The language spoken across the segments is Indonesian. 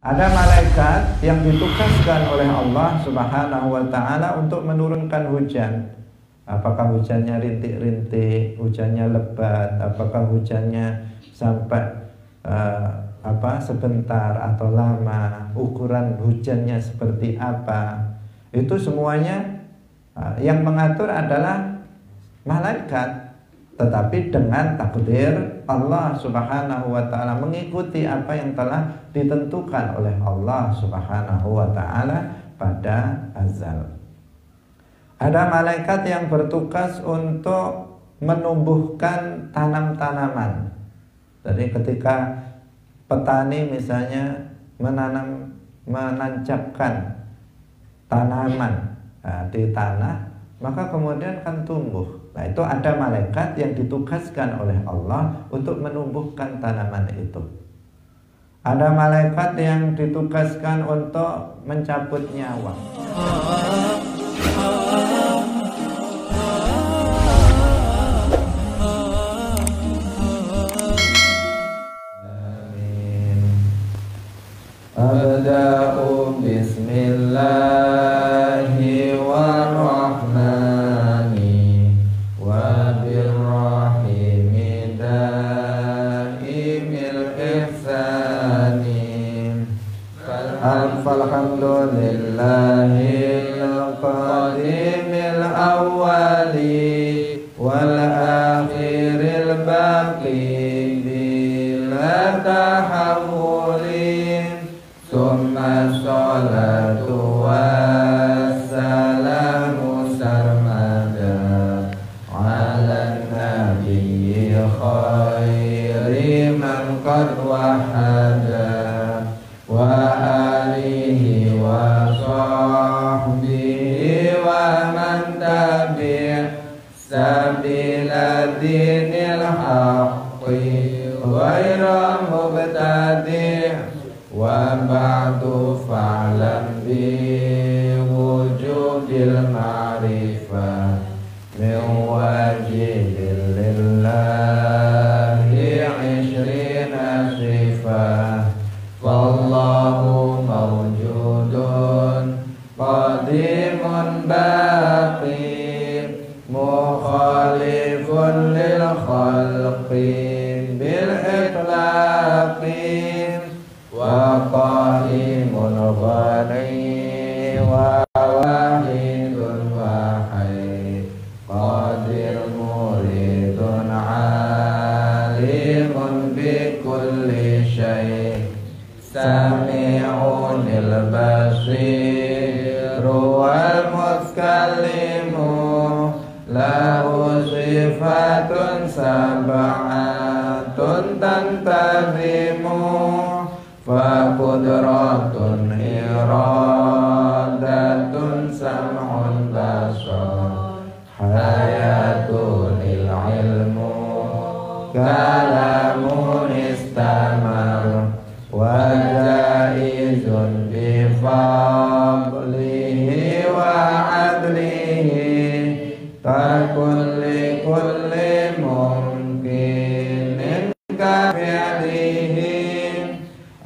Ada malaikat yang ditugaskan oleh Allah Subhanahu wa Ta'ala untuk menurunkan hujan. Apakah hujannya rintik-rintik, hujannya lebat, apakah hujannya sampai sebentar atau lama, ukuran hujannya seperti apa. Itu semuanya yang mengatur adalah malaikat, tetapi dengan takdir Allah Subhanahu wa Ta'ala, mengikuti apa yang telah ditentukan oleh Allah Subhanahu wa Ta'ala pada azal. Ada malaikat yang bertugas untuk menumbuhkan tanam-tanaman. Jadi ketika petani misalnya menancapkan tanaman di tanah, maka kemudian kan tumbuh. Nah, itu ada malaikat yang ditugaskan oleh Allah untuk menumbuhkan tanaman itu. Ada malaikat yang ditugaskan untuk mencabut nyawa. Abda'u bismillahirrahmani wa birrahimi daimil ihsani falhamdulillahil qadimil awwali wal akhiril baqi bila tahawuli. Summa sholatu wassalamu sarmada ala nabiyyi khairi man qad wahada wa alihi wa sahbihi wa man tabi' sabila dinil haqqi ghaira mubtadi'. Wa ba'du fa'lam bi wujudil ma'rifah min wajibil lillahi 'ishrina sifah. Wallahu mawjudun qadimun baqi mukhalifun lil khalqi bil itlaqi wa qahimun ghani wa wahidun wahid qadir muridun alimun bi kulli syai' sami'unil basir wal mutakallimu lahu sifatun sab'atun tantazimu fa qudratun iradatun sam'un basar hayatun ilmu kalamun istamar wa jaizun bi fadlihi wa adlihi takun li kulli mumkinin ka fi'lihi.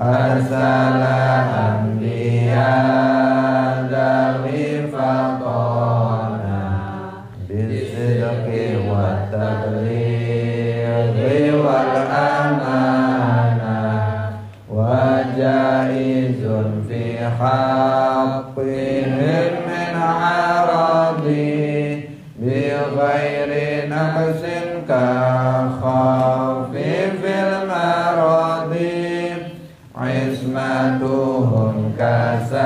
Arsala anbiya dawi faqona bisidqi wa tablighi wal amana wa jaizun fi haqqihim min aradi bi ghairi naqsin ka khafifil maradi. Ismatuhum kasairil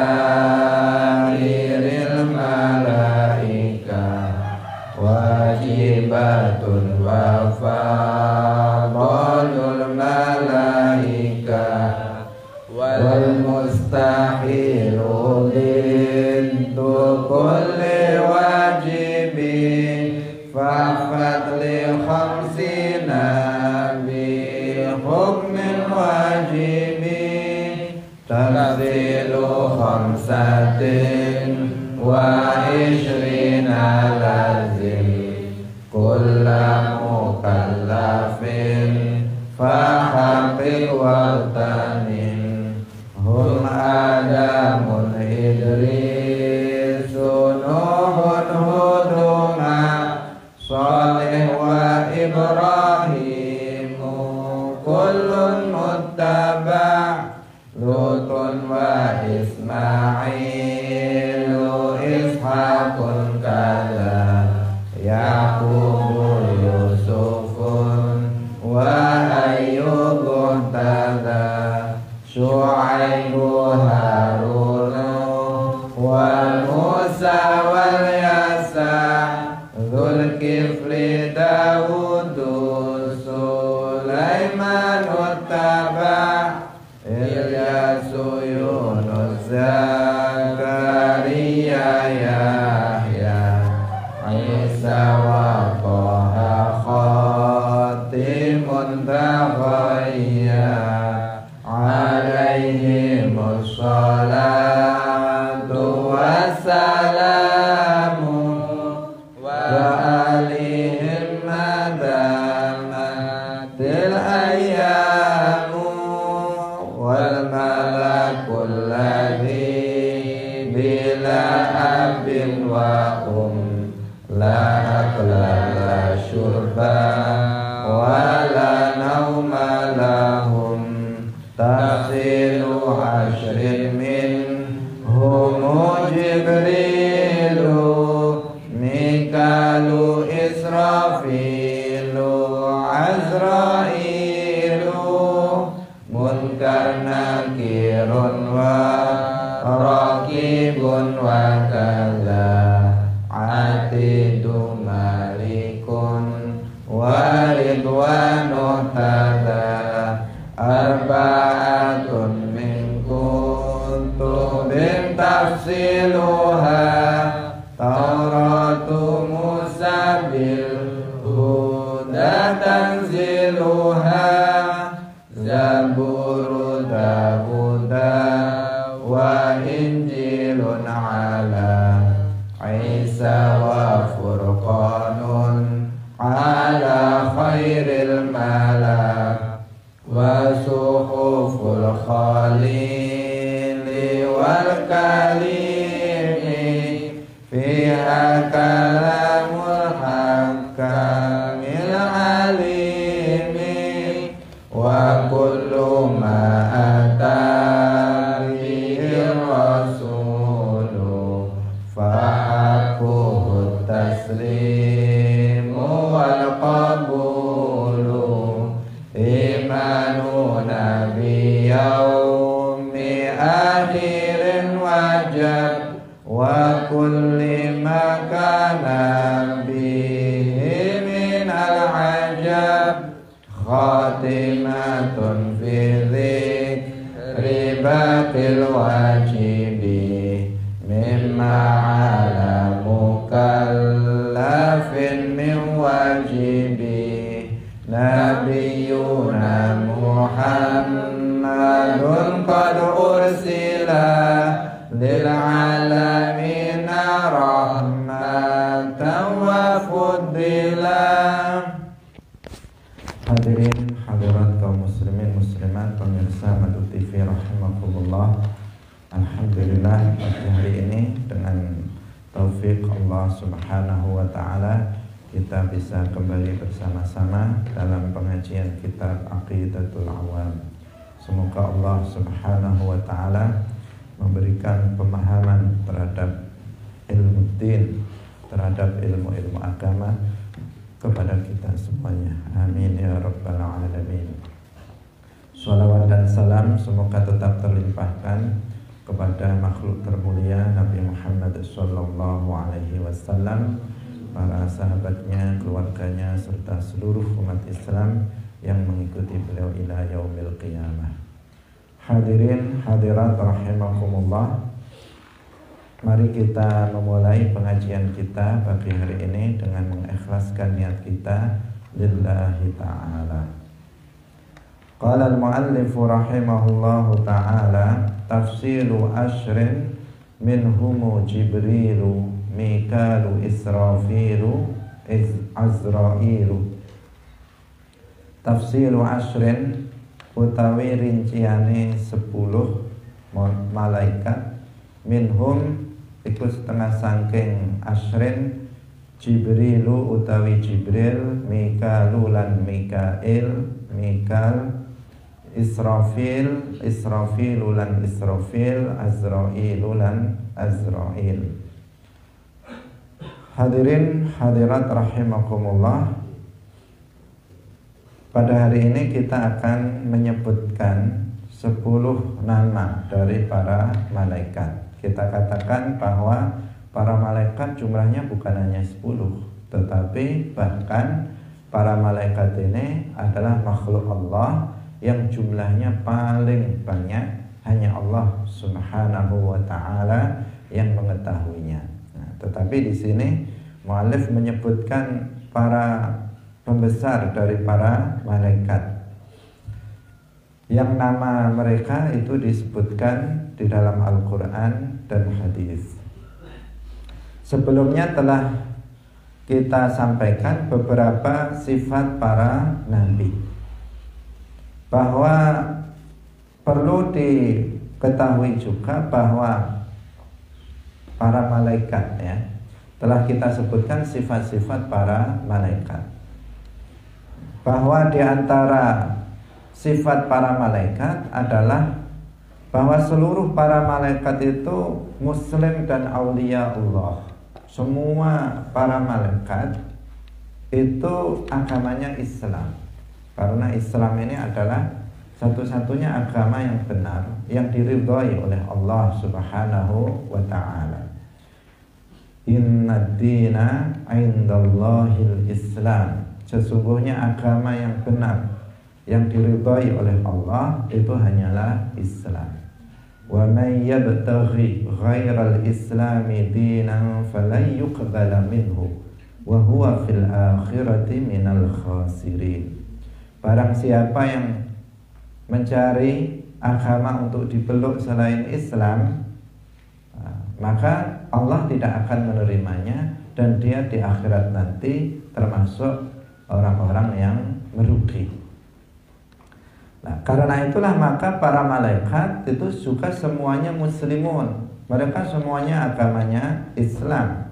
malaika wajibatun wa fadlul malaika wal mustahilu dintu kulli wajibin fa'fat li khamsina bi hukmin wajibin tanzilu khamsatin wa ishrina lazim kulla mukallafin fahaqil watanin hum Lutun wa Ismailu Ishaqun kadza Yaqubu Yusufun wa Ayyubun tadza Syu'aibu Harunu wal Musa wal Yasa Dzulkifli Dawudu Sulaiman uttaba Ilyasu Yunus Zakaria Yahya Isa wa Taha Khatimun Taghayya Alaihimus salatu wassalamu wa alihim madamatil ayyamu wal malakul ladzi bila abin wa la akla la syurba wa la nauma lahum tafsilu ashrin minhum Jibrilu Mikalu Israfilu Azrailu Munkar Nakirun wa Raqibun wa kadza Atidu Malikun wa Ridwanu tadza Arba'atun min kutubin tafsiluha Tauratu Musa bil huda tanziluha Zaburu Dawuda wa Injilun ala Isa wa Furqanun ala khairil malak wa suhuful khalili wal kalimi fiha kalamul hakamil alimi wa kullu ma atahir rasulu fa'akuhu taslimu wal qabulu imanu nabi yaumi akhirin wajab wa kulli makana bihi min al-ajab khatimatun fi dhikri baqil wajibi mimma ala mukallafin min wajibi Nabiyuna Muhammadun qad ursila lil alamina rahmatan wa fuddila. Hadirin hadirat kaum muslimin muslimat pemirsa Madu TV rahimakumullah. Alhamdulillah pada hari ini dengan taufik Allah Subhanahu wa taala kita bisa kembali bersama-sama dalam pengajian kitab Aqidatul Awam. Semoga Allah Subhanahu wa taala memberikan pemahaman terhadap ilmu din, terhadap ilmu-ilmu agama kepada kita semuanya. Amin ya rabbal alamin. Salawat dan salam semoga tetap terlimpahkan kepada makhluk termulia Nabi Muhammad sallallahu alaihi wasallam, para sahabatnya, keluarganya, serta seluruh umat Islam yang mengikuti beliau ila yaumil qiyamah. Hadirin hadirat rahimakumullah. Mari kita memulai pengajian kita pagi hari ini dengan mengikhlaskan niat kita lillahi ta'ala. Qala al-muallif rahimahullahu ta'ala tafsilu ashrin minhumu Jibrilu Mikalu Israfilu Azrailu. Tafsilu ashrin utawi rinciane 10 malaikat minhum iku setengah sangking ashrin Jibrilu utawi Jibril Mikalu lan Mikail. Mikal Israfil, Israfilulan Israfil, Azrailulan Azrail. Hadirin hadirat rahimakumullah, pada hari ini kita akan menyebutkan 10 nama dari para malaikat. Kita katakan bahwa para malaikat jumlahnya bukan hanya 10, tetapi bahkan para malaikat ini adalah makhluk Allah yang jumlahnya paling banyak, hanya Allah Subhanahu wa ta'ala yang mengetahuinya. Tetapi di sini mu'allif menyebutkan para pembesar dari para malaikat yang nama mereka itu disebutkan di dalam Al-Quran dan hadis. Sebelumnya telah kita sampaikan beberapa sifat para nabi, bahwa perlu diketahui juga bahwa para malaikat, ya, telah kita sebutkan sifat-sifat para malaikat, bahwa di antara sifat para malaikat adalah bahwa seluruh para malaikat itu muslim dan aulia Allah. Semua para malaikat itu agamanya Islam, karena Islam ini adalah satu-satunya agama yang benar, yang diridhai oleh Allah Subhanahu wa ta'ala. Inna dina indallahil Islam. Sesungguhnya agama yang benar, yang diridhai oleh Allah, itu hanyalah Islam. Wa man yabtaghi ghairal islami dinan falan yuqbala minhu wa huwa fil akhirati minal khasirin. Barang siapa yang mencari agama untuk dipeluk selain Islam, maka Allah tidak akan menerimanya, dan dia di akhirat nanti termasuk orang-orang yang merugi. Nah, karena itulah maka para malaikat itu juga semuanya muslimun. Mereka semuanya agamanya Islam.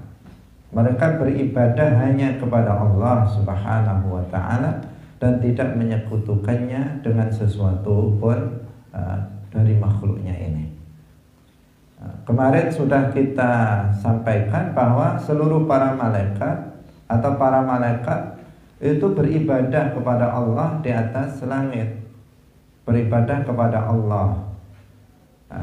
Mereka beribadah hanya kepada Allah Subhanahu wa ta'ala dan tidak menyekutukannya dengan sesuatu pun dari makhluknya ini. Kemarin sudah kita sampaikan bahwa seluruh para malaikat atau para malaikat itu beribadah kepada Allah di atas langit, beribadah kepada Allah.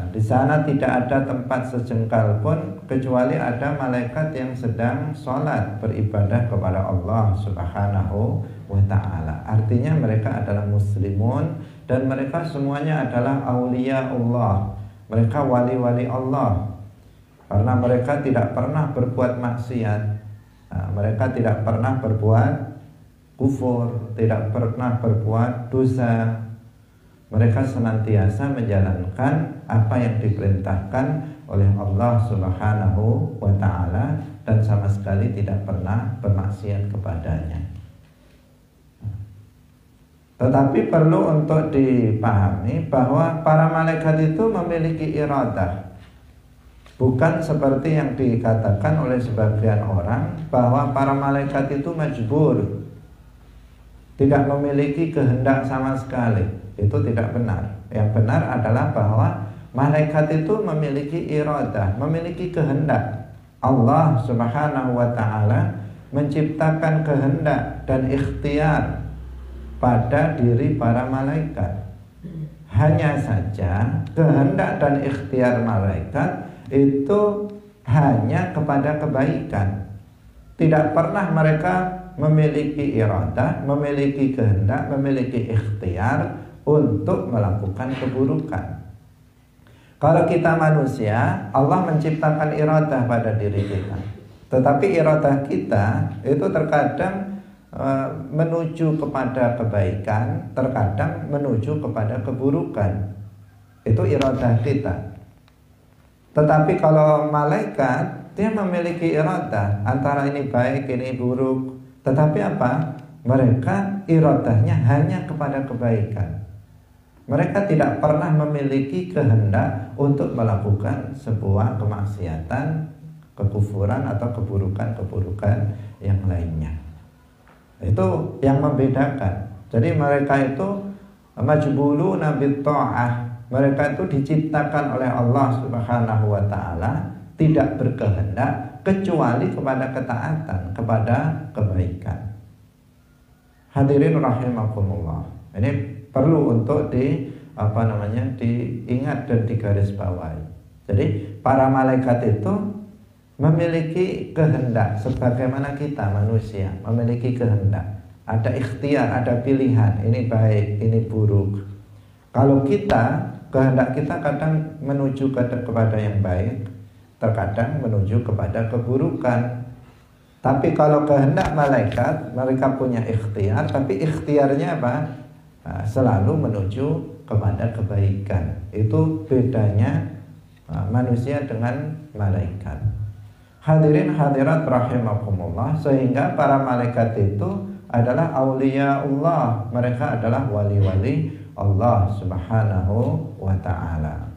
Di sana tidak ada tempat sejengkal pun kecuali ada malaikat yang sedang sholat beribadah kepada Allah Subhanahu wa ta'ala. Artinya mereka adalah muslimun dan mereka semuanya adalah aulia Allah. Mereka wali-wali Allah, karena mereka tidak pernah berbuat maksiat, mereka tidak pernah berbuat kufur, tidak pernah berbuat dosa. Mereka senantiasa menjalankan apa yang diperintahkan oleh Allah Subhanahu wa ta'ala dan sama sekali tidak pernah bermaksiat kepadanya. Tetapi perlu untuk dipahami bahwa para malaikat itu memiliki iradah. Bukan seperti yang dikatakan oleh sebagian orang bahwa para malaikat itu majbur, tidak memiliki kehendak sama sekali. Itu tidak benar. Yang benar adalah bahwa malaikat itu memiliki iradah, memiliki kehendak. Allah Subhanahu wa ta'ala menciptakan kehendak dan ikhtiar pada diri para malaikat. Hanya saja kehendak dan ikhtiar malaikat itu hanya kepada kebaikan. Tidak pernah mereka memiliki iradah, memiliki kehendak, memiliki ikhtiar untuk melakukan keburukan. Kalau kita manusia, Allah menciptakan iradah pada diri kita. Tetapi iradah kita itu terkadang menuju kepada kebaikan, terkadang menuju kepada keburukan. Itu iradah kita. Tetapi kalau malaikat, dia memiliki iradah antara ini baik, ini buruk. Tetapi apa? Mereka iradahnya hanya kepada kebaikan. Mereka tidak pernah memiliki kehendak untuk melakukan sebuah kemaksiatan, kekufuran atau keburukan-keburukan yang lainnya. Itu yang membedakan. Jadi mereka itu majbuluna bit ta'ah. Mereka itu diciptakan oleh Allah Subhanahu wa taala tidak berkehendak kecuali kepada ketaatan, kepada kebaikan. Hadirin rahimakumullah. Ini perlu untuk diingat dan digarisbawahi. Jadi para malaikat itu memiliki kehendak sebagaimana kita manusia memiliki kehendak. Ada ikhtiar, ada pilihan, ini baik, ini buruk. Kalau kita, kehendak kita kadang menuju kepada yang baik, terkadang menuju kepada keburukan. Tapi kalau kehendak malaikat, mereka punya ikhtiar, tapi ikhtiarnya apa? Nah, selalu menuju kepada kebaikan. Itu bedanya manusia dengan malaikat. Hadirin hadirat rahimakumullah. Sehingga para malaikat itu adalah aulia Allah. Mereka adalah wali-wali Allah Subhanahu wa ta'ala.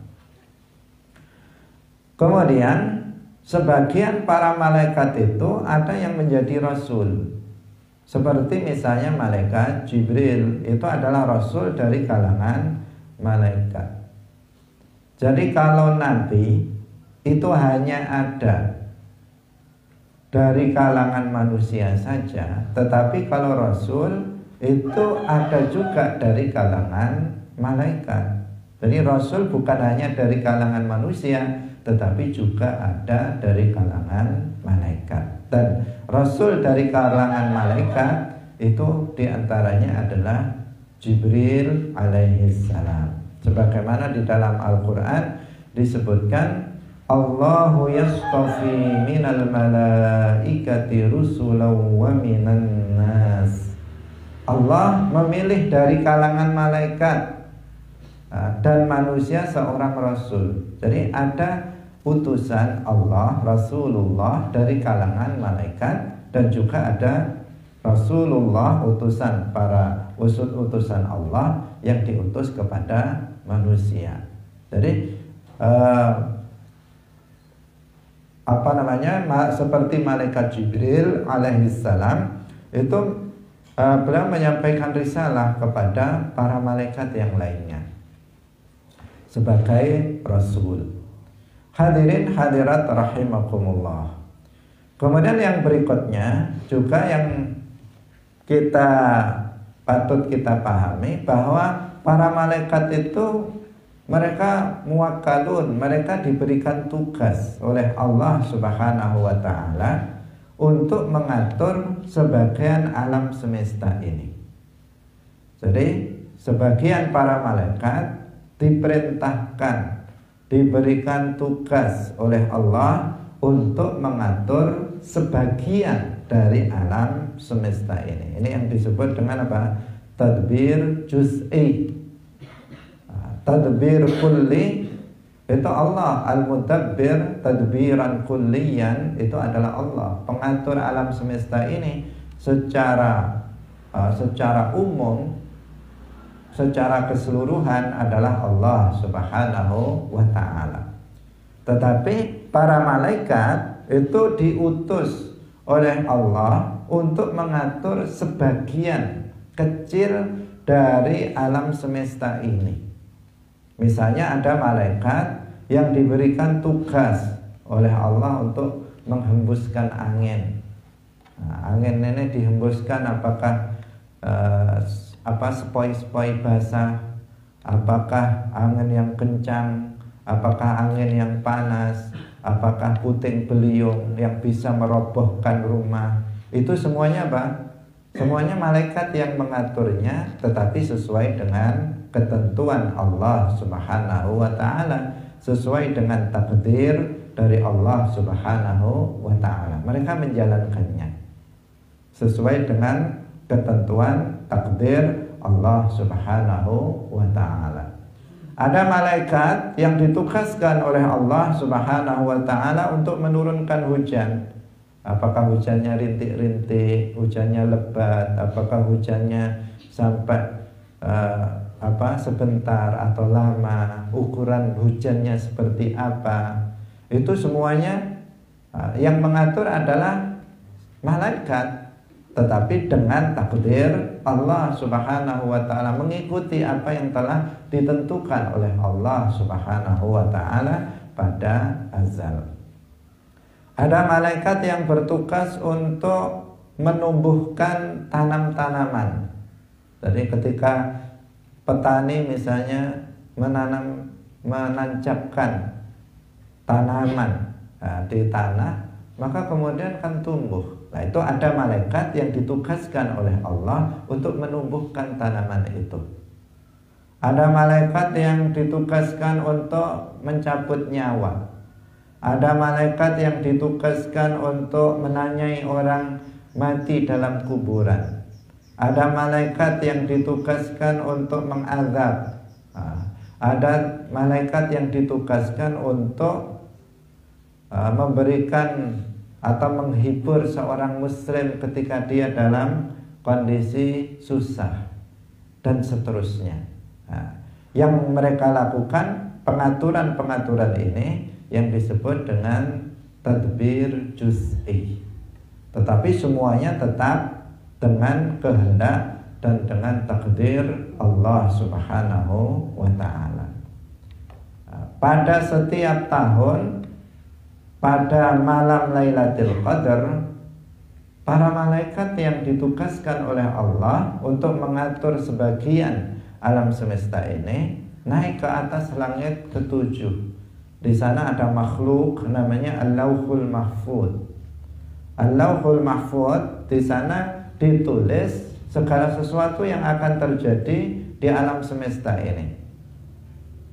Kemudian sebagian para malaikat itu ada yang menjadi rasul. Seperti misalnya malaikat Jibril, itu adalah rasul dari kalangan malaikat. Jadi kalau nabi itu hanya ada dari kalangan manusia saja, tetapi kalau rasul itu ada juga dari kalangan malaikat. Jadi rasul bukan hanya dari kalangan manusia, tetapi juga ada dari kalangan malaikat. Dan rasul dari kalangan malaikat itu diantaranya adalah Jibril alaihissalam. Sebagaimana di dalam Al-Quran disebutkan, Allahu yastafi minal malaikati rusulan wa minan nas. Allah memilih dari kalangan malaikat dan manusia seorang rasul. Jadi ada utusan Allah, Rasulullah dari kalangan malaikat, dan juga ada Rasulullah, utusan utusan Allah yang diutus kepada manusia. Jadi seperti malaikat Jibril alaihissalam itu beliau menyampaikan risalah kepada para malaikat yang lainnya sebagai rasul. Hadirin hadirat rahimakumullah. Kemudian yang berikutnya juga yang patut kita pahami bahwa para malaikat itu mereka muwakkalun, mereka diberikan tugas oleh Allah Subhanahu wa ta'ala untuk mengatur sebagian alam semesta ini. Jadi sebagian para malaikat diperintahkan, diberikan tugas oleh Allah untuk mengatur sebagian dari alam semesta ini. Ini yang disebut dengan apa? Tadbir juz'i. Tadbir kulli itu Allah. Al-mudabbir tadbiran kulliyan itu adalah Allah. Pengatur alam semesta ini secara umum, secara keseluruhan adalah Allah Subhanahu wa ta'ala. Tetapi para malaikat itu diutus oleh Allah untuk mengatur sebagian kecil dari alam semesta ini. Misalnya ada malaikat yang diberikan tugas oleh Allah untuk menghembuskan angin. Nah, angin ini dihembuskan apakah sepoi-sepoi basah, apakah angin yang kencang, apakah angin yang panas, apakah puting beliung yang bisa merobohkan rumah. Itu semuanya apa? Semuanya malaikat yang mengaturnya, tetapi sesuai dengan ketentuan Allah Subhanahu wa ta'ala, sesuai dengan takdir dari Allah Subhanahu wa ta'ala. Mereka menjalankannya sesuai dengan ketentuan takdir Allah Subhanahu wa ta'ala. Ada malaikat yang ditugaskan oleh Allah Subhanahu wa ta'ala untuk menurunkan hujan. Apakah hujannya rintik-rintik, hujannya lebat, apakah hujannya sampai sebentar atau lama, ukuran hujannya seperti apa. Itu semuanya yang mengatur adalah malaikat. tetapi dengan takdir Allah Subhanahu wa ta'ala, mengikuti apa yang telah ditentukan oleh Allah Subhanahu wa ta'ala pada azal. Ada malaikat yang bertugas untuk menumbuhkan tanam-tanaman. Jadi ketika petani misalnya menancapkan tanaman di tanah, maka kemudian kan tumbuh. Nah, itu ada malaikat yang ditugaskan oleh Allah untuk menumbuhkan tanaman itu. Ada malaikat yang ditugaskan untuk mencabut nyawa. Ada malaikat yang ditugaskan untuk menanyai orang mati dalam kuburan. Ada malaikat yang ditugaskan untuk mengazab. Ada malaikat yang ditugaskan untuk memberikan atau menghibur seorang muslim ketika dia dalam kondisi susah dan seterusnya. Yang mereka lakukan pengaturan-pengaturan ini yang disebut dengan tadbir juz'i. Tetapi semuanya tetap dengan kehendak dan dengan takdir Allah Subhanahu wa ta'ala. Pada setiap tahun, pada malam Lailatul Qadar, para malaikat yang ditugaskan oleh Allah untuk mengatur sebagian alam semesta ini naik ke atas langit ketujuh. Di sana ada makhluk namanya Al-Lauhul Mahfuz. Al-Lauhul Mahfuz, di sana ditulis segala sesuatu yang akan terjadi di alam semesta ini.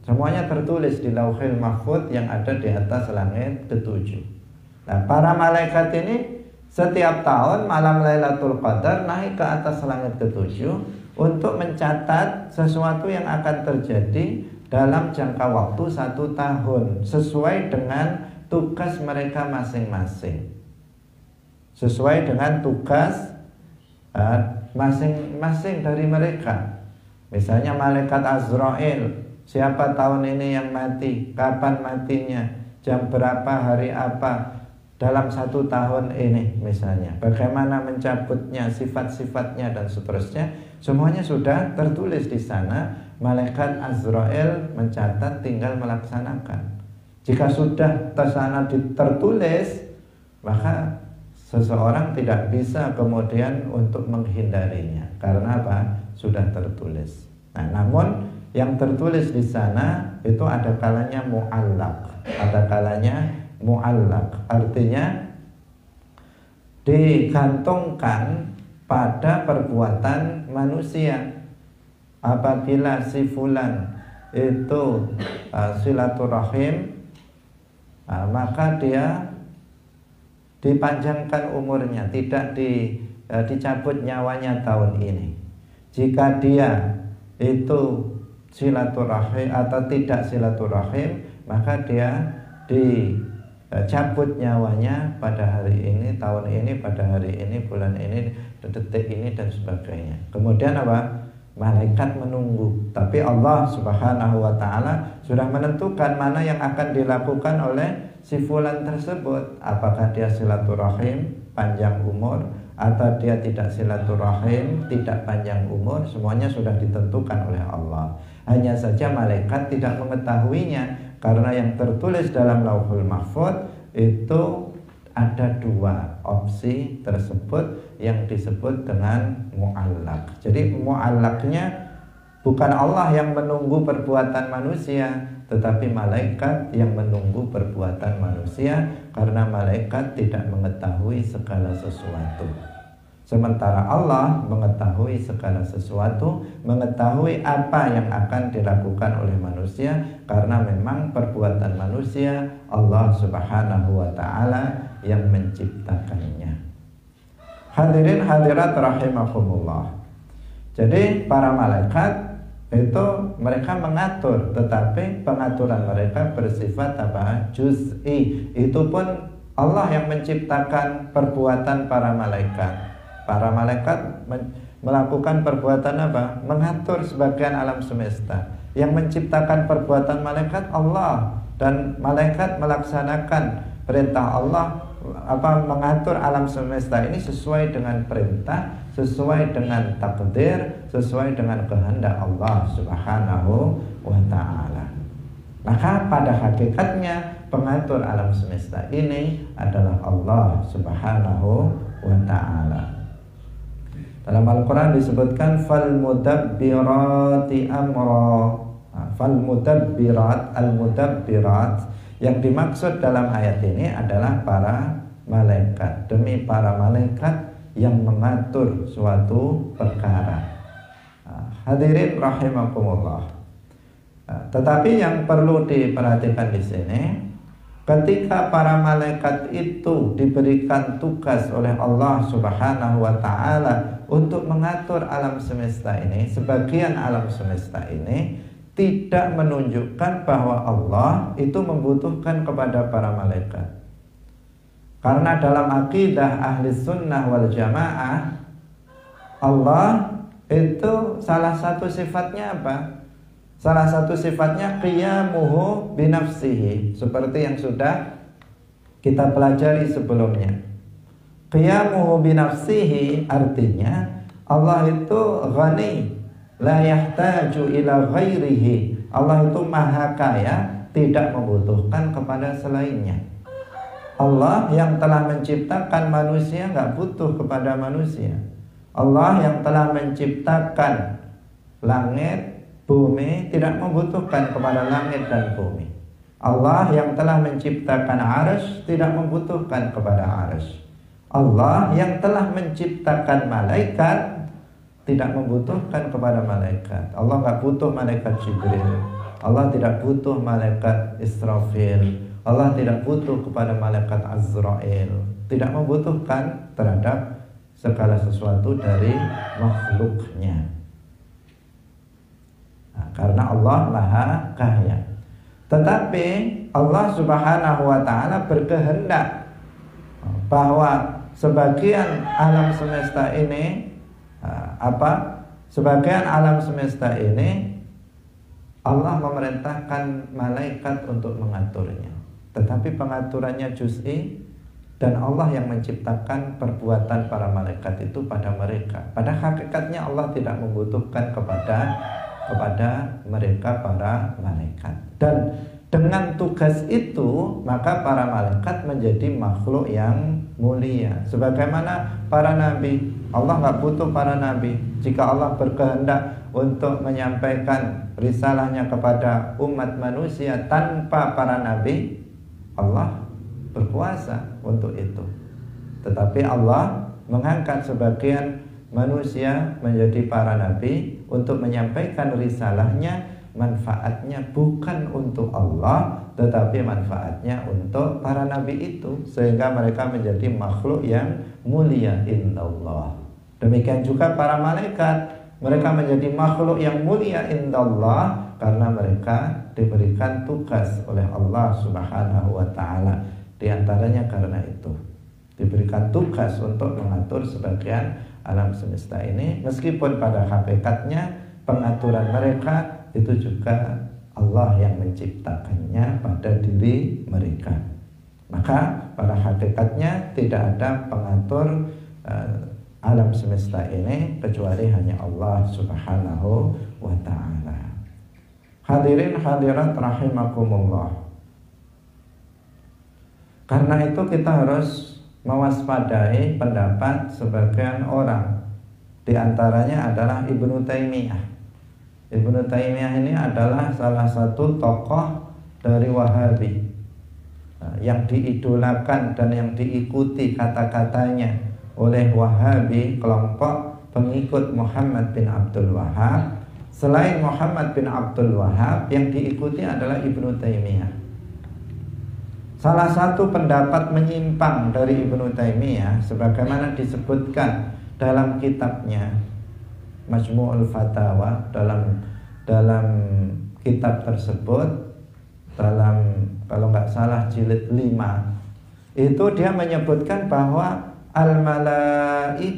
Semuanya tertulis di Lauhul Mahfuz yang ada di atas langit ketujuh. Nah, para malaikat ini setiap tahun malam Lailatul Qadar naik ke atas langit ketujuh untuk mencatat sesuatu yang akan terjadi dalam jangka waktu 1 tahun sesuai dengan tugas mereka masing-masing. Sesuai dengan tugas masing-masing dari mereka. Misalnya malaikat Azrail, siapa tahun ini yang mati, kapan matinya, jam berapa, hari apa, dalam 1 tahun ini misalnya, bagaimana mencabutnya, sifat-sifatnya dan seterusnya, semuanya sudah tertulis di sana. Malaikat Azrail mencatat, tinggal melaksanakan. Jika sudah tersana tertulis, maka seseorang tidak bisa kemudian untuk menghindarinya. Karena apa? Sudah tertulis. Nah, namun yang tertulis di sana itu ada kalanya mu'allaq, ada kalanya mu'allaq, artinya digantungkan pada perbuatan manusia. Apabila si fulan itu silaturahim, maka dia dipanjangkan umurnya, tidak dicabut nyawanya tahun ini. Jika dia itu silaturahim atau tidak silaturahim, maka dia dicabut nyawanya pada hari ini, tahun ini, pada hari ini, bulan ini, detik ini dan sebagainya. Kemudian apa? Malaikat menunggu. Tapi Allah Subhanahu wa ta'ala sudah menentukan mana yang akan dilakukan oleh si fulan tersebut. Apakah dia silaturahim, panjang umur, atau dia tidak silaturahim, tidak panjang umur. Semuanya sudah ditentukan oleh Allah. Hanya saja malaikat tidak mengetahuinya, karena yang tertulis dalam Lauhul Mahfuz itu ada 2 opsi tersebut yang disebut dengan mu'allaq. Jadi mu'allaqnya bukan Allah yang menunggu perbuatan manusia, tetapi malaikat yang menunggu perbuatan manusia, karena malaikat tidak mengetahui segala sesuatu. Sementara Allah mengetahui segala sesuatu, mengetahui apa yang akan dilakukan oleh manusia, karena memang perbuatan manusia Allah Subhanahu wa ta'ala yang menciptakannya. Hadirin hadirat rahimakumullah. Jadi para malaikat itu mereka mengatur, tetapi pengaturan mereka bersifat apa? Juz'i. Itu pun Allah yang menciptakan perbuatan para malaikat. Para malaikat melakukan perbuatan apa? Mengatur sebagian alam semesta. Yang menciptakan perbuatan malaikat Allah, dan malaikat melaksanakan perintah Allah mengatur alam semesta ini sesuai dengan perintah, sesuai dengan takdir, sesuai dengan kehendak Allah Subhanahu wa ta'ala. Maka pada hakikatnya pengatur alam semesta ini adalah Allah Subhanahu wa ta'ala. Dalam Al-Quran disebutkan fal mudabbirati amra. Fal mudabbirat, al-mudabbirat, yang dimaksud dalam ayat ini adalah para malaikat. Demi para malaikat yang mengatur suatu perkara. Hadirin rahimakumullah. Tetapi yang perlu diperhatikan di sini, ketika para malaikat itu diberikan tugas oleh Allah Subhanahu wa ta'ala untuk mengatur alam semesta ini, sebagian alam semesta ini tidak menunjukkan bahwa Allah itu membutuhkan kepada para malaikat. Karena dalam akidah ahli sunnah wal jamaah, Allah itu salah satu sifatnya apa? Salah satu sifatnya qiyamuhu binafsihi, seperti yang sudah kita pelajari sebelumnya. Qiyamuhu binafsihi artinya Allah itu ghani, la yahtaju ila ghairihi. Allah itu maha kaya, tidak membutuhkan kepada selainnya. Allah yang telah menciptakan manusia nggak butuh kepada manusia. Allah yang telah menciptakan langit, bumi tidak membutuhkan kepada langit dan bumi. Allah yang telah menciptakan arsy tidak membutuhkan kepada arsy. Allah yang telah menciptakan malaikat tidak membutuhkan kepada malaikat. Allah nggak butuh malaikat Jibril. Allah tidak butuh malaikat Israfil. Allah tidak butuh kepada malaikat Azrail. Tidak membutuhkan terhadap segala sesuatu dari makhluknya. Karena Allah maha kaya. Tetapi Allah Subhanahu wa ta'ala berkehendak bahwa sebagian alam semesta ini sebagian alam semesta ini Allah memerintahkan malaikat untuk mengaturnya. Tetapi pengaturannya juz'i, dan Allah yang menciptakan perbuatan para malaikat itu pada mereka. Pada hakikatnya Allah tidak membutuhkan kepada mereka para malaikat. Dan dengan tugas itu maka para malaikat menjadi makhluk yang mulia. Sebagaimana para nabi, Allah nggak butuh para nabi. Jika Allah berkehendak untuk menyampaikan risalahnya kepada umat manusia tanpa para nabi, Allah berkuasa untuk itu. Tetapi Allah mengangkat sebagian manusia menjadi para nabi untuk menyampaikan risalahnya. Manfaatnya bukan untuk Allah, tetapi manfaatnya untuk para nabi itu, sehingga mereka menjadi makhluk yang mulia indallah. Demikian juga para malaikat, mereka menjadi makhluk yang mulia indallah karena mereka diberikan tugas oleh Allah Subhanahu wa ta'ala. Di antaranya karena itu diberikan tugas untuk mengatur sebagian alam semesta ini, meskipun pada hakikatnya pengaturan mereka itu juga Allah yang menciptakannya pada diri mereka. Maka pada hakikatnya tidak ada pengatur alam semesta ini kecuali hanya Allah Subhanahu wa ta'ala. Hadirin hadirat rahimakumullah. Karena itu kita harus mewaspadai pendapat sebagian orang. Di antaranya adalah Ibnu Taimiyah. Ibnu Taimiyah ini adalah salah satu tokoh dari Wahabi yang diidolakan dan yang diikuti kata-katanya oleh Wahabi, kelompok pengikut Muhammad bin Abdul Wahab. Selain Muhammad bin Abdul Wahab, yang diikuti adalah Ibnu Taimiyah. Salah satu pendapat menyimpang dari Ibnu Taimiyah sebagaimana disebutkan dalam kitabnya Majmu'ul Fatawa, dalam kitab tersebut, dalam kalau nggak salah jilid 5, itu dia menyebutkan bahwa al-malaikatu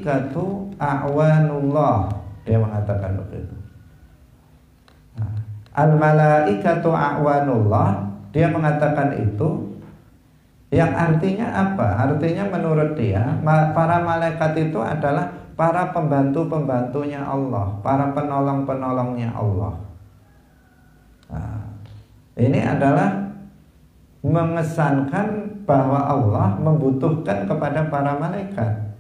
a'wanullah. Dia mengatakan begitu. Al-malaikatu a'wanullah, dia mengatakan Yang artinya apa? Artinya menurut dia para malaikat itu adalah para pembantu-pembantunya Allah, para penolong-penolongnya Allah. Nah, ini adalah mengesankan bahwa Allah membutuhkan kepada para malaikat.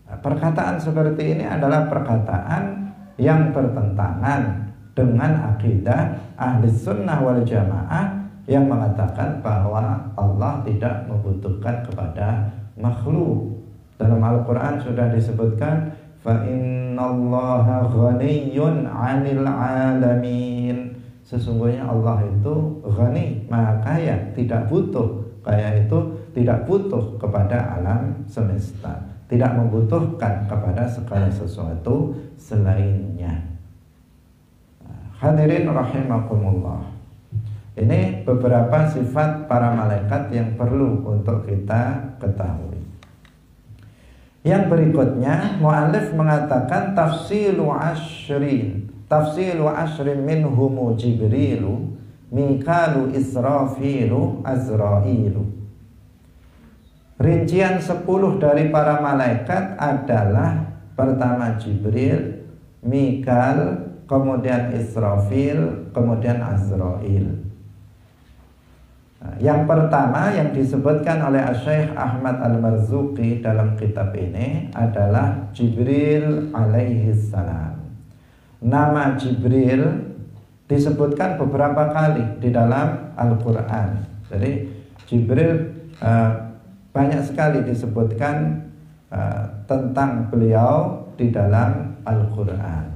Nah, perkataan seperti ini adalah perkataan yang bertentangan dengan akidah ahli sunnah wal jamaah yang mengatakan bahwa Allah tidak membutuhkan kepada makhluk. Dalam Al-Quran sudah disebutkan fa innallaha ghaniyyun 'anil 'alamin. Sesungguhnya Allah itu ghani, maha kaya, tidak butuh. Kaya itu tidak butuh kepada alam semesta, tidak membutuhkan kepada segala sesuatu selainnya. Hadirin rahimakumullah. Ini beberapa sifat para malaikat yang perlu untuk kita ketahui. Yang berikutnya, mu'allif mengatakan tafsilu ashrin minhumu Jibrilu, Mikalu, Israfilu, Azrailu. Rincian 10 dari para malaikat adalah pertama Jibril, Mikal, kemudian Israfil, kemudian Azrail. Yang pertama yang disebutkan oleh Syekh Ahmad Al-Marzuqi dalam kitab ini adalah Jibril alaihi salam. Nama Jibril disebutkan beberapa kali di dalam Al-Quran. Jadi Jibril banyak sekali disebutkan tentang beliau di dalam Al-Quran.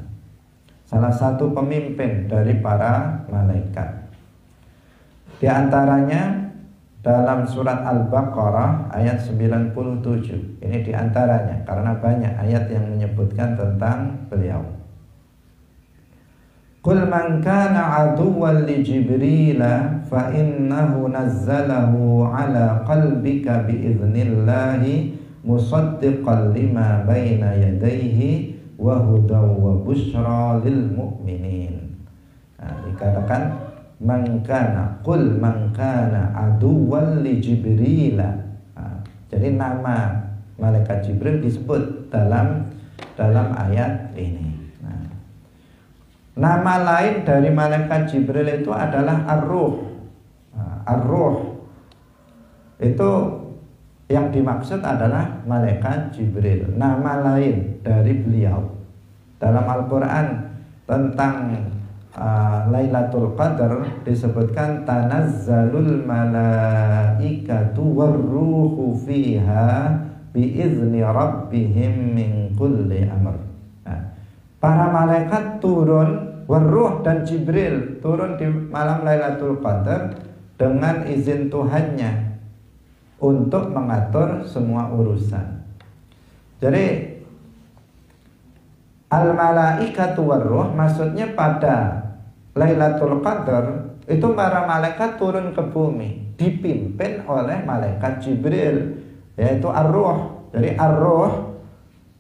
Salah satu pemimpin dari para malaikat. Di antaranya dalam surat Al-Baqarah ayat 97. Ini di antaranya karena banyak ayat yang menyebutkan tentang beliau. Qul man kana aduwwan li Jibril fa innahu nazzalahu ala qalbika bi idznillah musaddiqan lima baina yadayhi wa hudaw wa busyra lil mu'minin. Nah, dikatakan qul man kana aduwwan li Jibril. Jadi nama malaikat Jibril disebut dalam ayat ini. Nama lain dari malaikat Jibril itu adalah Ar-Ruh. Ar-Ruh itu yang dimaksud adalah malaikat Jibril. Nama lain dari beliau dalam Al-Quran tentang Lailatul Qadar disebutkan tanazzalul malaikatu warruhu fiha biizni rabbihim min kulli amr. Para malaikat turun, warruh dan Jibril turun di malam Lailatul Qadar dengan izin Tuhannya untuk mengatur semua urusan. Jadi al-malaikatu warruh maksudnya pada Lailatul Qadar itu para malaikat turun ke bumi dipimpin oleh malaikat Jibril, yaitu Ar-Ruh. Jadi Ar-Ruh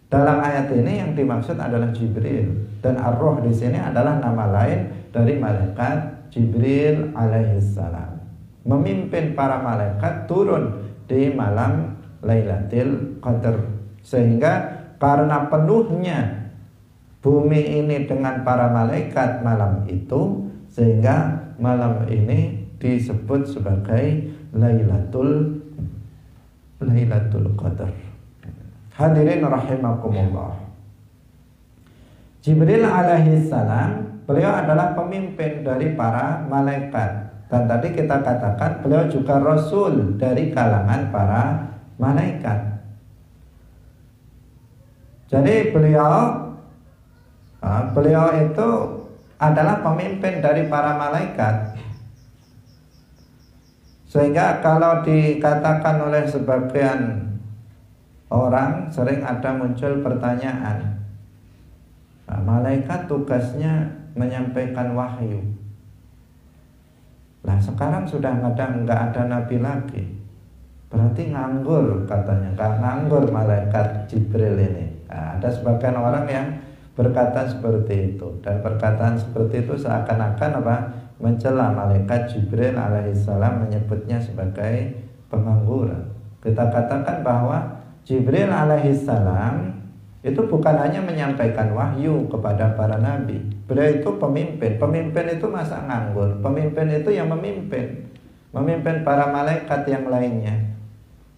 dalam ayat ini yang dimaksud adalah Jibril, dan Ar-Ruh di sini adalah nama lain dari malaikat Jibril alaihissalam. Memimpin para malaikat turun di malam Lailatul Qadar, sehingga karena penuhnya bumi ini dengan para malaikat malam itu, sehingga malam ini disebut sebagai Lailatul Qadar. Hadirin rahimakumullah. Jibril alaihi salam, beliau adalah pemimpin dari para malaikat. Dan tadi kita katakan beliau juga rasul dari kalangan para malaikat. Jadi beliau itu adalah pemimpin dari para malaikat. Sehingga kalau dikatakan oleh sebagian orang, sering ada muncul pertanyaan, malaikat tugasnya menyampaikan wahyu. Nah sekarang sudah nggak ada nabi lagi, berarti nganggur katanya, nganggur malaikat Jibril ini. Nah, ada sebagian orang yang berkata seperti itu, dan perkataan seperti itu seakan-akan mencela malaikat Jibril alaihissalam, menyebutnya sebagai pengangguran. Kita katakan bahwa Jibril alaihissalam itu bukan hanya menyampaikan wahyu kepada para nabi. Beliau itu pemimpin. Pemimpin itu masa nganggur? Pemimpin itu yang memimpin para malaikat yang lainnya.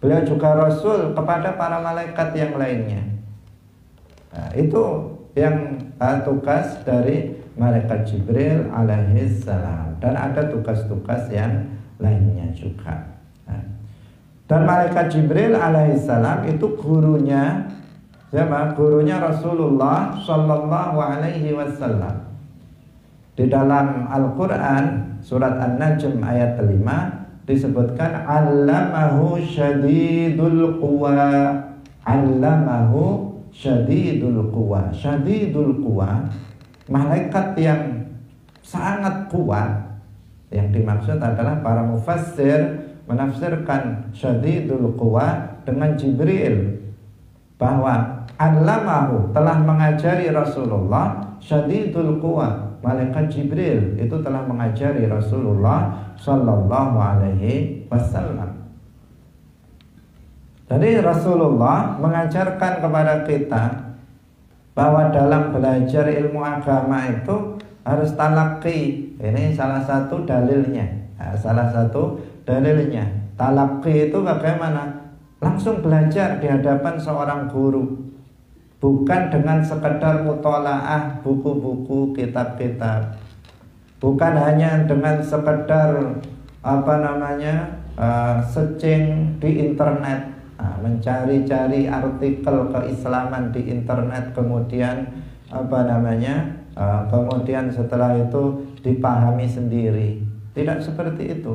Beliau juga rasul kepada para malaikat yang lainnya. Nah, itu yang tugas dari malaikat Jibril alaihissalam, dan ada tugas-tugas yang lainnya juga. Nah, dan malaikat Jibril alaihissalam itu gurunya siapa? Gurunya Rasulullah Shallallahu Alaihi Wasallam. Di dalam Al-Quran surat An-Najm ayat 5 disebutkan allamahu syadidul quwa. Allamahu syadidul quwa. Syadidul quwa, malaikat yang sangat kuat. Yang dimaksud adalah para mufassir menafsirkan syadidul quwa dengan Jibril, bahwa allamahu telah mengajari Rasulullah, syadidul quwa malaikat Jibril itu telah mengajari Rasulullah Sallallahu Alaihi Wasallam. Jadi Rasulullah mengajarkan kepada kita bahwa dalam belajar ilmu agama itu harus talaqi. Ini salah satu dalilnya. Nah, salah satu dalilnya. Talaqi itu bagaimana? Langsung belajar di hadapan seorang guru. Bukan dengan sekedar mutolaah buku-buku, kitab-kitab. Bukan hanya dengan sekedar searching di internet, mencari-cari artikel keislaman di internet, kemudian kemudian setelah itu dipahami sendiri. Tidak seperti itu.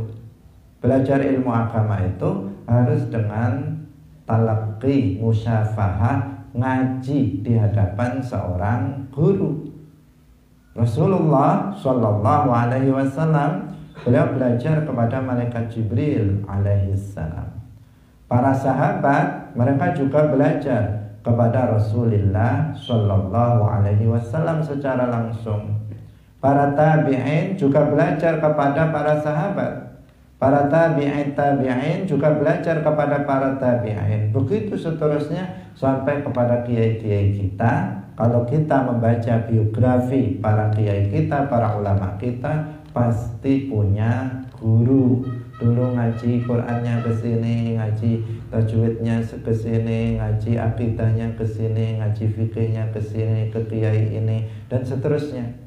Belajar ilmu agama itu harus dengan talaqi, musyafahah, ngaji di hadapan seorang guru. Rasulullah Shallallahu Alaihi Wasallam beliau belajar kepada malaikat Jibril alaihissalam. Para sahabat mereka juga belajar kepada Rasulullah Shallallahu Alaihi Wasallam secara langsung. Para tabi'in juga belajar kepada para sahabat. Para tabi'in juga belajar kepada para tabi'in. Begitu seterusnya sampai kepada kiai-kiai kita. Kalau kita membaca biografi para kiai kita, para ulama kita, pasti punya guru. Dulu ngaji Qur'annya ke sini, ngaji tajwidnya ke sini, ngaji akidahnya ke sini, ngaji fikihnya ke sini, ke kiai ini, dan seterusnya.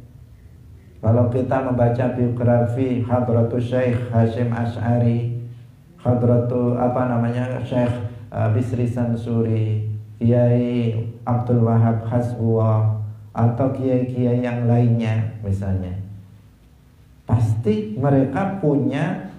Kalau kita membaca biografi Hadratul Syekh Hashim Asy'ari, Hadratul Syekh Bisri Sansuri, Kiai Abdul Wahab Hasbuwah, atau kiai-kiai yang lainnya misalnya, pasti mereka punya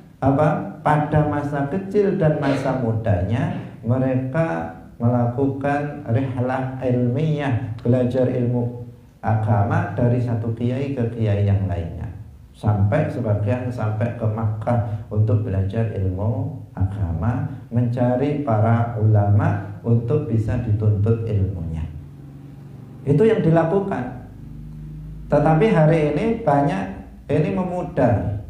pada masa kecil dan masa mudanya mereka melakukan rihlah ilmiah, belajar ilmu agama dari satu kiai ke kiai yang lainnya, sampai sebagian sampai ke Makkah untuk belajar ilmu agama, mencari para ulama untuk bisa dituntut ilmunya. Itu yang dilakukan. Tetapi hari ini banyak ini memudar.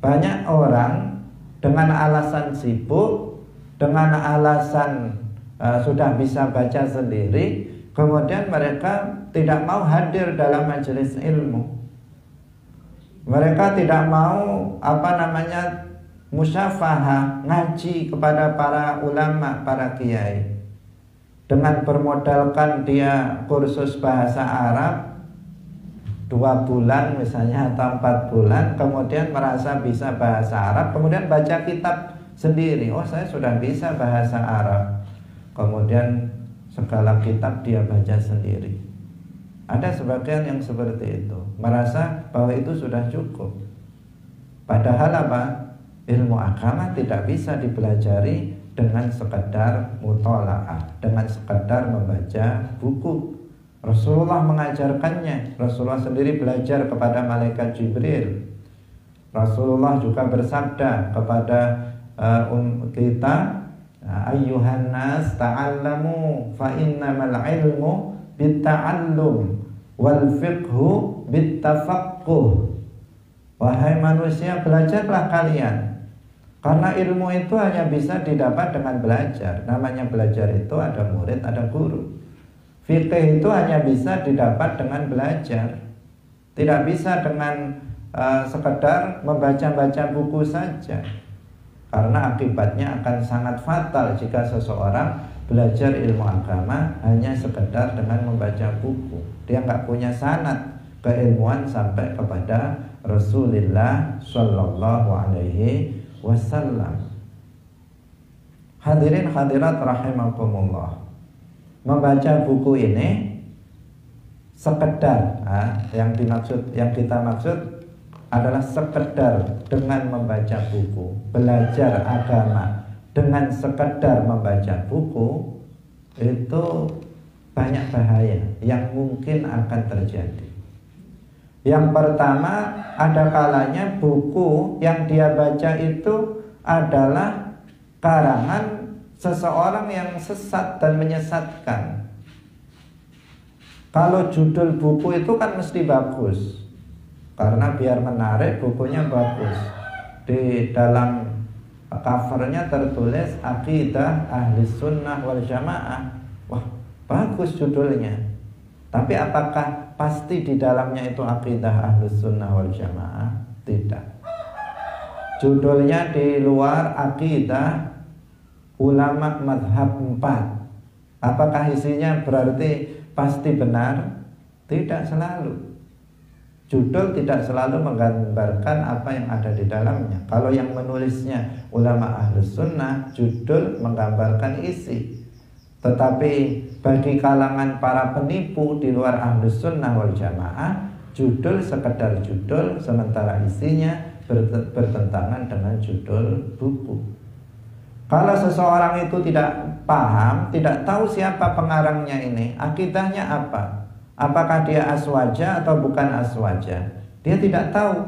Banyak orang dengan alasan sibuk, dengan alasan sudah bisa baca sendiri, kemudian mereka tidak mau hadir dalam majelis ilmu. Mereka tidak mau musyafahah, ngaji kepada para ulama, para kiai. Dengan bermodalkan dia kursus bahasa Arab 2 bulan misalnya atau 4 bulan, kemudian merasa bisa bahasa Arab, kemudian baca kitab sendiri. Oh, saya sudah bisa bahasa Arab. Kemudian segala kitab dia baca sendiri. Ada sebagian yang seperti itu, merasa bahwa itu sudah cukup. Padahal ilmu agama tidak bisa dipelajari dengan sekedar mutola'ah, dengan sekedar membaca buku. Rasulullah mengajarkannya. Rasulullah sendiri belajar kepada malaikat Jibril. Rasulullah juga bersabda kepada kita, ayyuhan nas ta'allamu fa innamal ilmu bitta'allum wal fiqhu bittafaqquh. Wahai manusia, belajarlah kalian. Karena ilmu itu hanya bisa didapat dengan belajar. Namanya belajar itu ada murid, ada guru. Fikih itu hanya bisa didapat dengan belajar. Tidak bisa dengan sekedar membaca-baca buku saja. Karena akibatnya akan sangat fatal jika seseorang belajar ilmu agama hanya sekedar dengan membaca buku. Dia nggak punya sanad keilmuan sampai kepada Rasulullah Shallallahu Alaihi Wasallam. Hadirin hadirat rahimakumullah. Membaca buku ini sekedar, yang kita maksud adalah sekedar dengan membaca buku. Belajar agama dengan sekedar membaca buku itu banyak bahaya yang mungkin akan terjadi. Yang pertama, ada kalanya buku yang dia baca itu adalah karangan seseorang yang sesat dan menyesatkan. Kalau judul buku itu kan mesti bagus, karena biar menarik bukunya bagus. Di dalam covernya tertulis Aqidah Ahli Sunnah wal Jamaah. Wah, bagus judulnya. Tapi apakah pasti di dalamnya itu Aqidah Ahli Sunnah wal Jamaah? Tidak. Judulnya di luar Aqidah Ulama Madhab 4. Apakah isinya berarti pasti benar? Tidak selalu. Judul tidak selalu menggambarkan apa yang ada di dalamnya. Kalau yang menulisnya ulama Ahlus Sunnah, judul menggambarkan isi. Tetapi bagi kalangan para penipu di luar Ahlus Sunnah wal Jamaah, judul sekedar judul, sementara isinya bertentangan dengan judul buku. Kalau seseorang itu tidak paham, tidak tahu siapa pengarangnya ini, akidahnya apa, apakah dia aswaja atau bukan aswaja, dia tidak tahu.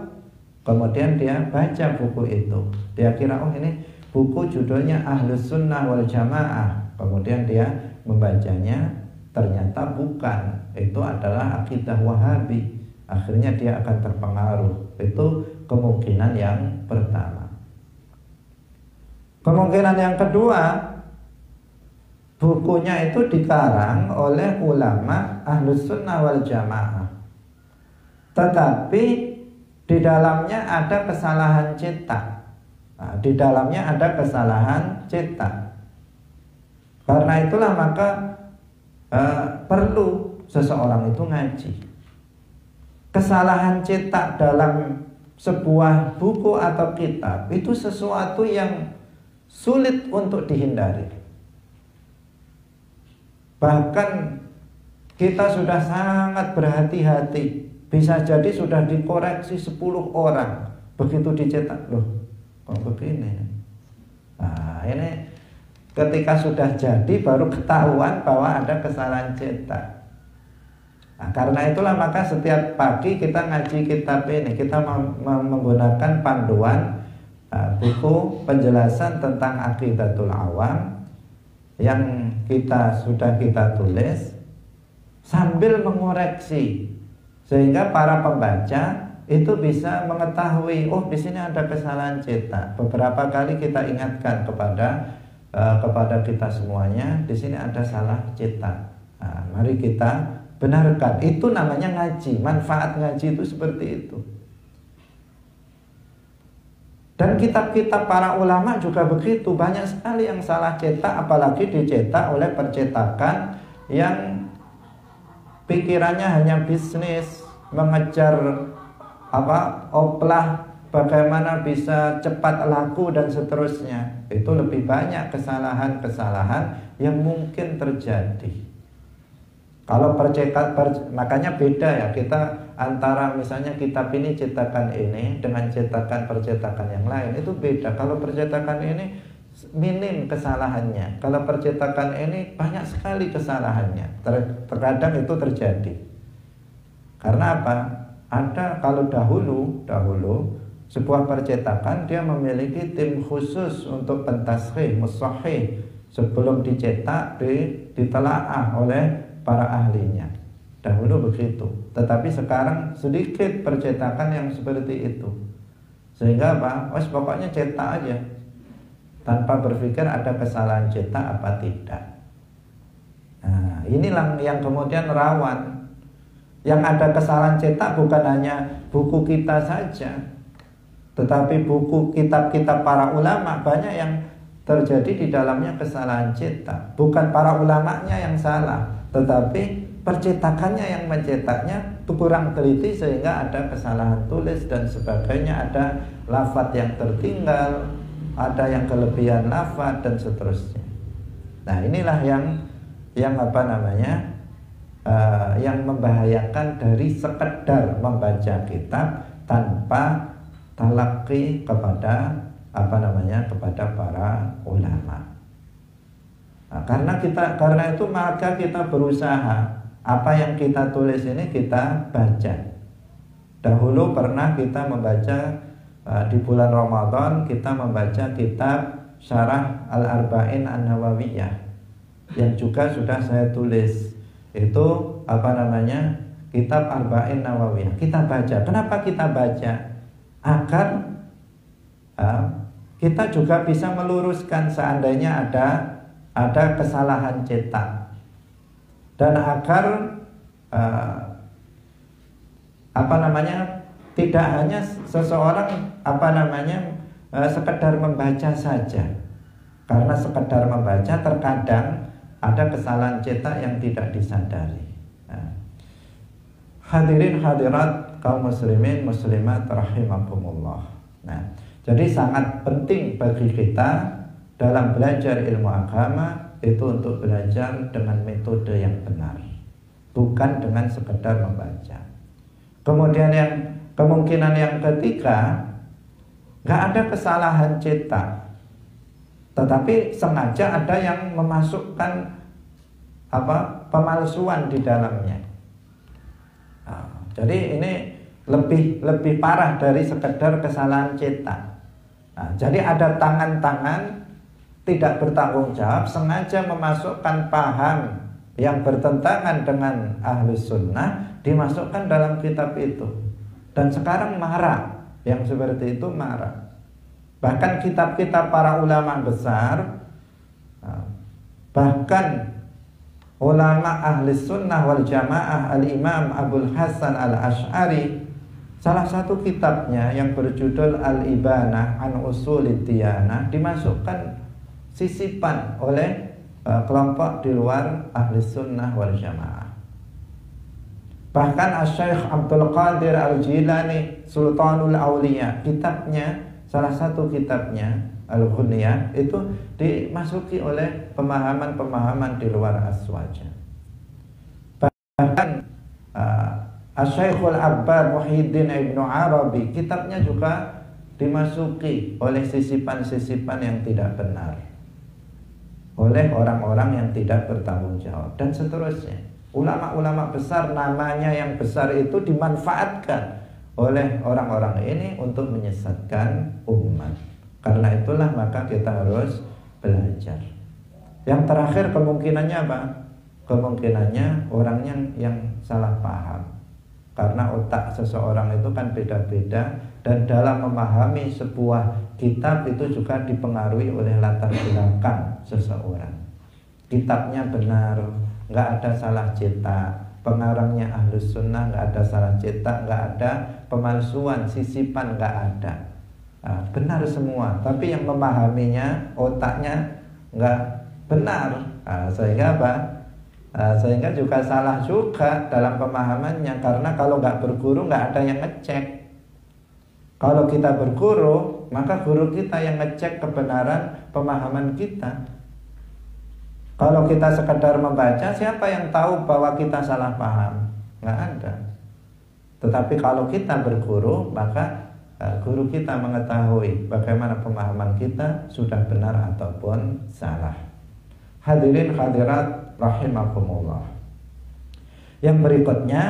Kemudian dia baca buku itu, dia kira oh ini buku judulnya Ahlus Sunnah wal Jamaah. Kemudian dia membacanya, ternyata bukan, itu adalah akidah Wahabi. Akhirnya dia akan terpengaruh. Itu kemungkinan yang pertama. Kemungkinan yang kedua, bukunya itu dikarang oleh ulama Ahlus Sunnah wal Jamaah, tetapi di dalamnya ada kesalahan cetak. Di dalamnya ada kesalahan cetak. Karena itulah maka perlu seseorang itu ngaji. Kesalahan cetak dalam sebuah buku atau kitab itu sesuatu yang sulit untuk dihindari. Bahkan kita sudah sangat berhati-hati, bisa jadi sudah dikoreksi 10 orang. Begitu dicetak, loh kok begini. Nah ini ketika sudah jadi baru ketahuan bahwa ada kesalahan cetak. Nah, karena itulah maka setiap pagi kita ngaji kitab ini, kita menggunakan panduan buku penjelasan tentang Aqidatul Awam yang sudah kita tulis sambil mengoreksi, sehingga para pembaca itu bisa mengetahui, oh di sini ada kesalahan cetak. Beberapa kali kita ingatkan kepada kita semuanya, di sini ada salah cetak. Nah, mari kita benarkan. Itu namanya ngaji. Manfaat ngaji itu seperti itu. Dan kitab-kitab para ulama juga begitu. Banyak sekali yang salah cetak, apalagi dicetak oleh percetakan yang pikirannya hanya bisnis, mengejar oplah, bagaimana bisa cepat laku dan seterusnya. Itu lebih banyak kesalahan-kesalahan yang mungkin terjadi. Kalau makanya beda ya kita antara misalnya kitab ini cetakan ini dengan percetakan yang lain, itu beda. Kalau percetakan ini minim kesalahannya, kalau percetakan ini banyak sekali kesalahannya. Terkadang itu terjadi. Karena apa? Ada kalau dahulu sebuah percetakan dia memiliki tim khusus untuk pentashih, musahih, sebelum dicetak ditelaah oleh para ahlinya. Dahulu begitu. tetapi sekarang sedikit percetakan yang seperti itu. Sehingga apa? Pokoknya cetak aja, tanpa berpikir ada kesalahan cetak apa tidak. Nah, inilah yang kemudian rawan. Yang ada kesalahan cetak bukan hanya buku kita saja, tetapi buku kitab-kitab para ulama banyak yang terjadi di dalamnya kesalahan cetak. Bukan para ulamanya yang salah, tetapi percetakannya yang mencetaknya itu kurang teliti sehingga ada kesalahan tulis dan sebagainya, ada lafadz yang tertinggal, ada yang kelebihan lafadz dan seterusnya. Nah, inilah yang apa namanya? Yang membahayakan dari sekedar membaca kitab tanpa talaqi kepada apa namanya, kepada para ulama. Nah, karena itu maka kita berusaha apa yang kita tulis ini kita baca. Dahulu pernah kita membaca di bulan Ramadan kita membaca kitab Syarah Al-Arba'in An-Nawawiyah yang juga sudah saya tulis. Itu apa namanya, kitab Arba'in Nawawiyah kita baca. Kenapa kita baca? Agar kita juga bisa meluruskan seandainya ada kesalahan cetak, dan agar apa namanya, tidak hanya seseorang apa namanya sekedar membaca saja. Karena sekedar membaca terkadang ada kesalahan cetak yang tidak disadari. Hadirin hadirat kaum muslimin muslimat rahimakumullah. Nah, jadi sangat penting bagi kita dalam belajar ilmu agama itu untuk belajar dengan metode yang benar, bukan dengan sekedar membaca. Kemudian yang kemungkinan yang ketiga, nggak ada kesalahan cetak, tetapi sengaja ada yang memasukkan pemalsuan di dalamnya. Jadi ini lebih parah dari sekedar kesalahan cetak. Jadi ada tangan-tangan tidak bertanggung jawab sengaja memasukkan paham yang bertentangan dengan Ahlus Sunnah, dimasukkan dalam kitab itu. Dan sekarang marak, yang seperti itu marak. Bahkan kitab-kitab para ulama besar, bahkan ulama ahli sunnah wal jamaah Al-Imam Abul Hasan Al-Ash'ari, salah satu kitabnya yang berjudul Al-Ibanah an Usulid Diyanah dimasukkan sisipan oleh kelompok di luar ahli sunnah wal jamaah. Bahkan Asy-Syaikh Abdul Qadir Al-Jilani Sultanul Auliya, kitabnya, salah satu kitabnya Al-Ghunyah itu dimasuki oleh pemahaman-pemahaman di luar aswaja. Bahkan Asy-Syaikh Al-Abbad Muhyiddin Ibnu Arabi, kitabnya juga dimasuki oleh sisipan-sisipan yang tidak benar oleh orang-orang yang tidak bertanggung jawab dan seterusnya. Ulama-ulama besar, namanya yang besar itu dimanfaatkan oleh orang-orang ini untuk menyesatkan umat. Karena itulah maka kita harus belajar. Yang terakhir kemungkinannya apa? Kemungkinannya orang yang salah paham. Karena otak seseorang itu kan beda-beda, dan dalam memahami sebuah kitab itu juga dipengaruhi oleh latar belakang seseorang. Kitabnya benar, nggak ada salah cetak, pengarangnya Ahlus Sunnah, nggak ada salah cetak, nggak ada pemalsuan, sisipan, nggak ada. Benar semua, tapi yang memahaminya otaknya nggak benar. Sehingga apa? Sehingga juga salah juga dalam pemahamannya. Karena kalau nggak berguru nggak ada yang ngecek. Kalau kita berguru, maka guru kita yang ngecek kebenaran pemahaman kita. Kalau kita sekedar membaca, siapa yang tahu bahwa kita salah paham? Nggak ada. Tetapi kalau kita berguru, maka guru kita mengetahui bagaimana pemahaman kita sudah benar ataupun salah. Hadirin hadirat rahimakumullah. Yang berikutnya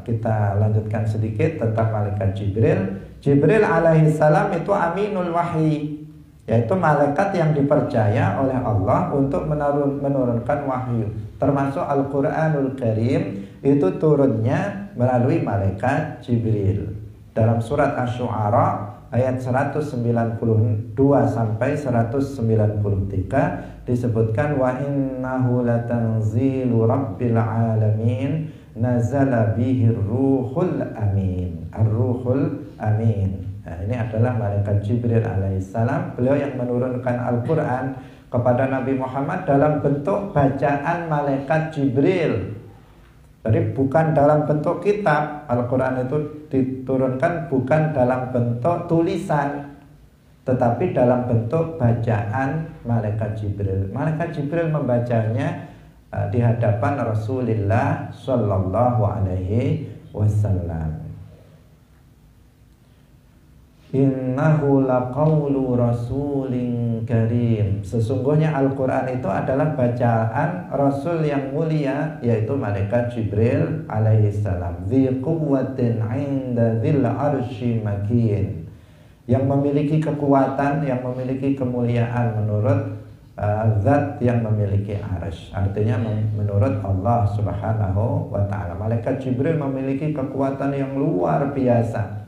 kita lanjutkan sedikit tentang malaikat Jibril. Jibril alaihi salam itu aminul wahyi, yaitu malaikat yang dipercaya oleh Allah untuk menurunkan wahyu, termasuk Al-Quranul Karim itu turunnya melalui malaikat Jibril. Dalam surat Asy-Syu'ara ayat 192 sampai 193 disebutkan wa innahu latanzilu rabbil alamin nazala bihir ruhul amin. Ar-ruhul amin. Nah, ini adalah malaikat Jibril alaihissalam. Beliau yang menurunkan Al-Quran kepada Nabi Muhammad dalam bentuk bacaan malaikat Jibril. Jadi bukan dalam bentuk kitab. Al-Quran itu diturunkan bukan dalam bentuk tulisan, tetapi dalam bentuk bacaan malaikat Jibril. Malaikat Jibril membacanya di hadapan Rasulullah Sallallahu Alaihi Wasallam. Innahu laqawlu rasulin karim. Sesungguhnya Al-Quran itu adalah bacaan Rasul yang mulia, yaitu malaikat Jibril alaihissalam. Dzi quwwatin 'inda dzil arsy makin. Yang memiliki kekuatan, yang memiliki kemuliaan menurut zat yang memiliki arsy. Artinya menurut Allah Subhanahu wa ta'ala. Malaikat Jibril memiliki kekuatan yang luar biasa.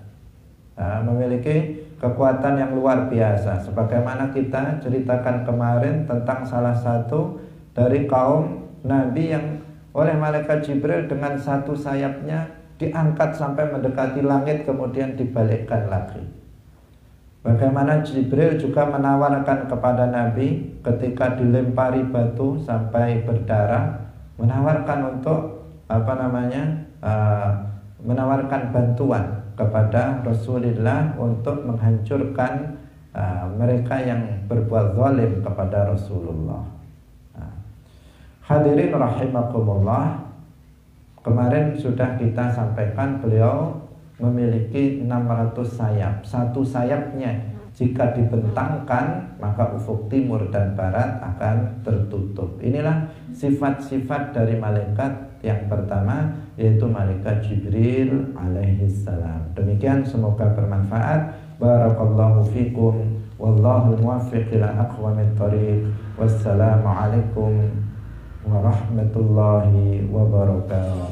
Memiliki kekuatan yang luar biasa, sebagaimana kita ceritakan kemarin tentang salah satu dari kaum Nabi yang oleh malaikat Jibril dengan satu sayapnya diangkat sampai mendekati langit kemudian dibalikkan lagi. Bagaimana Jibril juga menawarkan kepada Nabi ketika dilempari batu sampai berdarah, menawarkan untuk menawarkan bantuan kepada Rasulullah untuk menghancurkan mereka yang berbuat zalim kepada Rasulullah. Hadirin rahimakumullah, kemarin sudah kita sampaikan beliau memiliki 600 sayap. Satu sayapnya jika dibentangkan maka ufuk timur dan barat akan tertutup. Inilah sifat-sifat dari malaikat yang pertama, yaitu malaikat Jibril alaihissalam. Demikian, semoga bermanfaat. Barakallahu fikum, wallahu muwaffiq ila aqwamit thoriq. Wassalamualaikum warahmatullahi wabarakatuh.